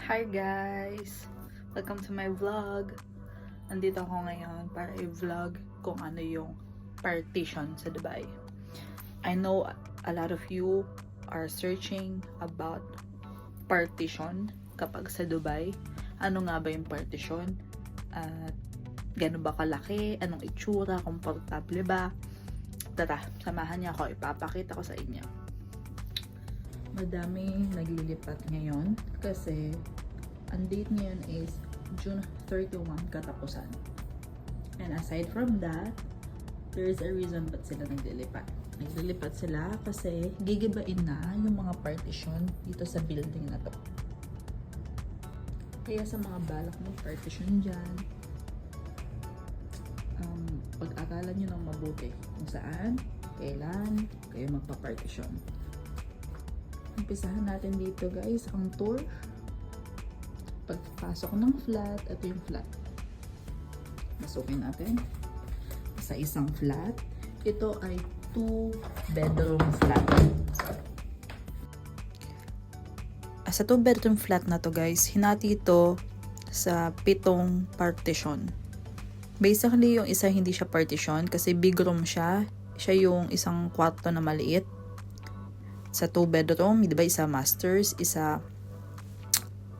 Hi guys! Welcome to my vlog. Nandito ako ngayon para i-vlog kung ano yung partition sa Dubai. I know a lot of you are searching about partition kapag sa Dubai. Ano nga ba yung partition? At gano'n ba kalaki? Anong itsura? Komportable ba? Tara, samahan niyo ako. Ipapakita ko sa inyo. Madami naglilipat ngayon kasi ang date ngayon is June 31 katapusan. And aside from that, there is a reason ba't sila naglilipat. Naglilipat sila kasi gigibain na yung mga partition dito sa building na to. Kaya sa mga balak ng partition dyan, pag-aralan nyo ng mabuti kung saan, kailan kayo magpa-partition. Umpisahan natin dito guys ang tour. Pagpasok ng flat, ito yung flat. Masukin natin sa isang flat. Ito ay 2-bedroom flat. Sa 2-bedroom flat na to guys, hinati ito sa 7 partition. Basically yung isa hindi siya partition kasi big room siya. Siya yung isang kwarto na maliit. Sa 2-bedroom, di ba isa masters, isa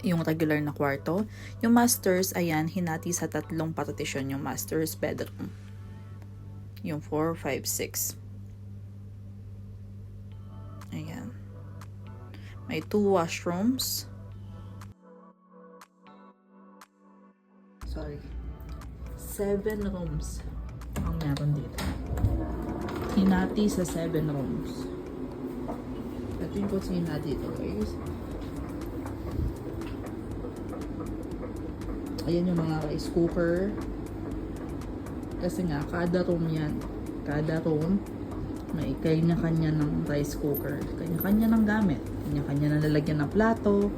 yung regular na kwarto. Yung masters, ayan, hinati sa 3 partition yung masters bedroom. Yung 4, 5, 6. Ayan. May 2 washrooms. Sorry. 7 rooms ang meron dito. Hinati sa 7 rooms. Ito yung kusina dito guys. Ayan yung mga rice cooker. Kasi nga, kada room yan. Kada room, may kanya-kanya ng rice cooker. Kanya-kanya ng gamit. Kanya-kanya na lalagyan ng plato.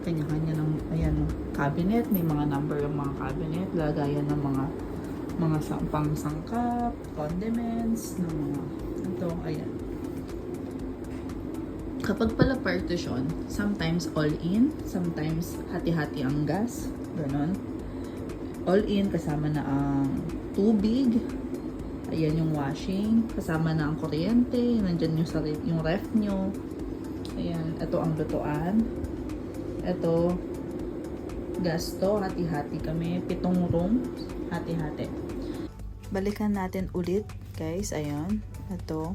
Kanya-kanya ng, ayan, cabinet. May mga number yung mga cabinet. Lagayan ng mga pang-sangkap, condiments, ng mga, ito, ayan. Kapag pala partition, sometimes all in, sometimes hati-hati ang gas, ganon. All in, kasama na ang tubig, ayan yung washing, kasama na ang kuryente, nandyan yung ref nyo, ayan, ito ang lutuan, ito, gas to, hati-hati kami, 7 room, hati-hati. Balikan natin ulit, guys, ayan, ito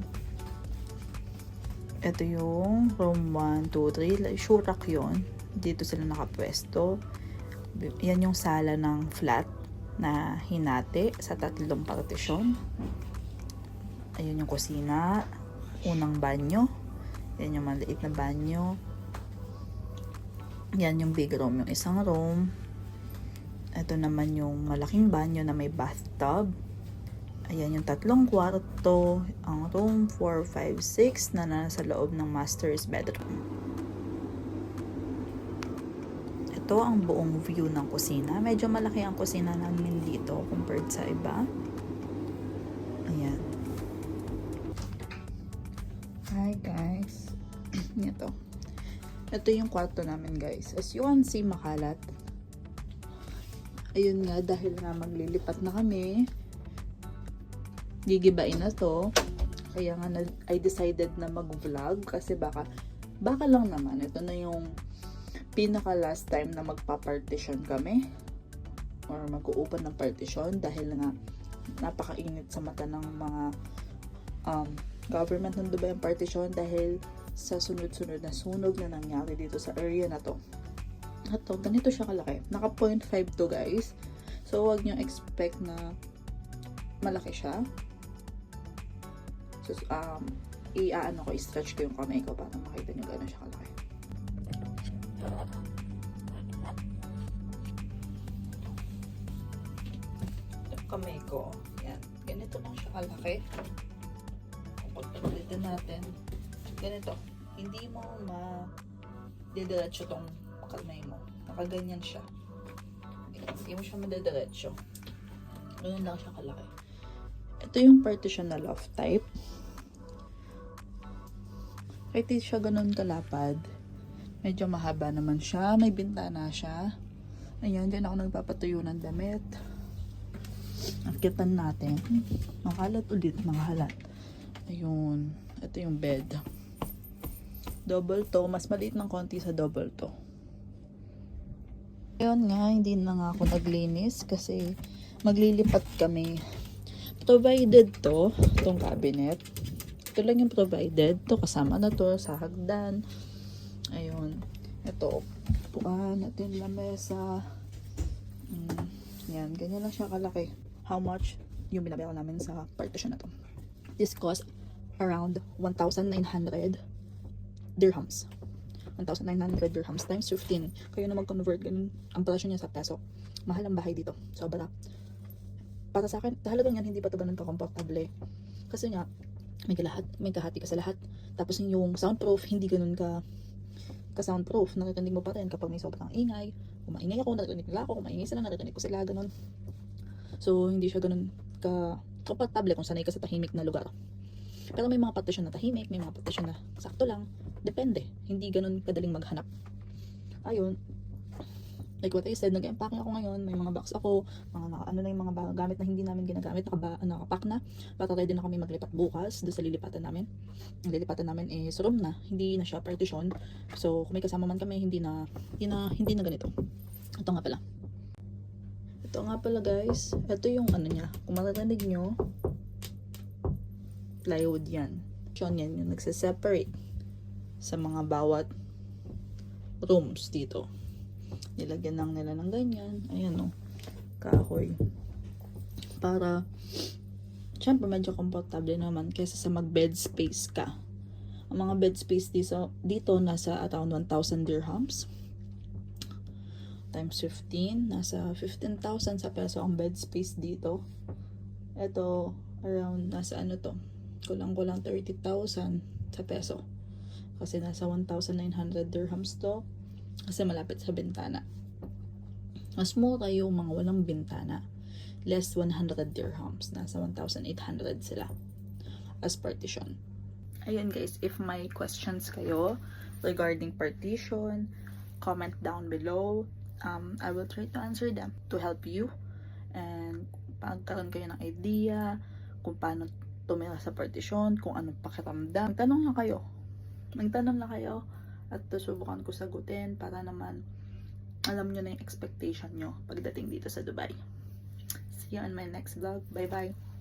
yung room 1, 2, 3. Shurak yun. Dito sila nakapwesto. Yan yung sala ng flat na hinati sa 3 partition. Ayun yung kusina. Unang banyo. Yan yung maliit na banyo. Yan yung big room. Yung isang room. Ito naman yung malaking banyo na may bathtub. Ayan yung 3 kwarto, ang room 4, 5, 6 na nasa loob ng master's bedroom. Ito ang buong view ng kusina. Medyo malaki ang kusina namin dito compared sa iba. Ayan. Hi guys. Ito yung kwarto namin guys. As you can see, makalat. Ayun nga, dahil nga maglilipat na kami, gigibain na to. Kaya nga I decided na mag-vlog kasi baka lang naman ito na yung pinaka last time na magpa-partition kami or mag-open ng partition dahil nga napakainit sa mata ng mga government ng Dubai ang partition dahil sa sunod-sunod na sunog na nangyari dito sa area na to. Ito, ganito siya kalaki. Naka 0.5 to guys. So wag niyo expect na malaki siya. So, i-stretch ko yung kamay ko para makita nyo gano'n siya kalaki. Yung kamay ko, yan. Ganito lang siya kalaki. Pagpagalitin natin, ganito. Hindi mo ma-didiretso tong kamay mo. Nakaganyan siya. Hindi mo siya madidiretso. Ganyan lang siya kalaki. Ito yung partition na loft type. Kahit di siya ganun kalapad, Medyo mahaba naman siya. May bintana siya. Ayan, dyan ako nagpapatuyo ng damit. Akitan natin. Makalat ulit, mga halat. Ayun. Ito yung bed. Double to. Mas maliit ng konti sa double to. Ayun nga, hindi na nga ako naglinis kasi maglilipat kami. Provided to, itong cabinet. Ito lang yung provided. To kasama na to sa hagdan. Ayun. Ito, upuan, at yung lamesa. Yan, ganyan lang siya kalaki. How much yung binabayaran namin sa partition na to? This cost around 1,900 dirhams. 1,900 dirhams times 15. Kayo na mag-convert, ganun ang presyo niya sa peso. Mahal ang bahay dito. Sobra. Para sa akin, halagang yan, hindi pa ito ganun ka-comfortable. Kasi nga, may kahati ka sa lahat. Tapos yung soundproof, hindi ganun ka-soundproof. Naririnig mo pa rin kapag may sobrang ingay. Kung maingay ako, naririnig nila ako. Kung maingay sila, naririnig ko sila. Ganun. So, hindi siya ganun ka-comfortable kung sanay ka sa tahimik na lugar. Pero may mga partition na tahimik, may mga partition na sakto lang. Depende. Hindi ganun kadaling maghanap. Ayun. Like what I said, nag-empacking ako ngayon. May mga box ako. Ano na yung mga gamit na hindi namin ginagamit. Nakapack na. Para ready na kami maglipat bukas. Doon sa lilipatan namin. Ang lilipatan namin is room na. Hindi na siya partition. So, kung may kasama man kami, hindi na ganito. Ito nga pala. Ito nga pala guys. Ito yung ano niya. Kung maririnig nyo, plywood yan. Yan yung nagse-separate sa mga bawat rooms dito. Nilagyan lang nila ng ganyan. Ayan o. Kahoy. Para syempre medyo comfortable naman kaysa sa mag-bed space ka. Ang mga bed space dito nasa around 1,000 dirhams. Times 15. Nasa 15,000 sa peso ang bed space dito. Ito, around nasa ano to. Kulang-kulang 30,000 sa peso. Kasi nasa 1,900 dirhams to. Kasi malapit sa bintana. Mas mura yung mga walang bintana. Less 100 dirhams. Nasa 1,800 sila. As partition. Ayan guys, if may questions kayo regarding partition, comment down below. I will try to answer them to help you. And pagkaroon kayo ng idea kung paano tumira sa partition, kung anong pakiramdam. Magtanong na kayo at susubukan ko sagutin para naman alam nyo na yung expectation nyo pagdating dito sa Dubai. See you on my next vlog. Bye bye!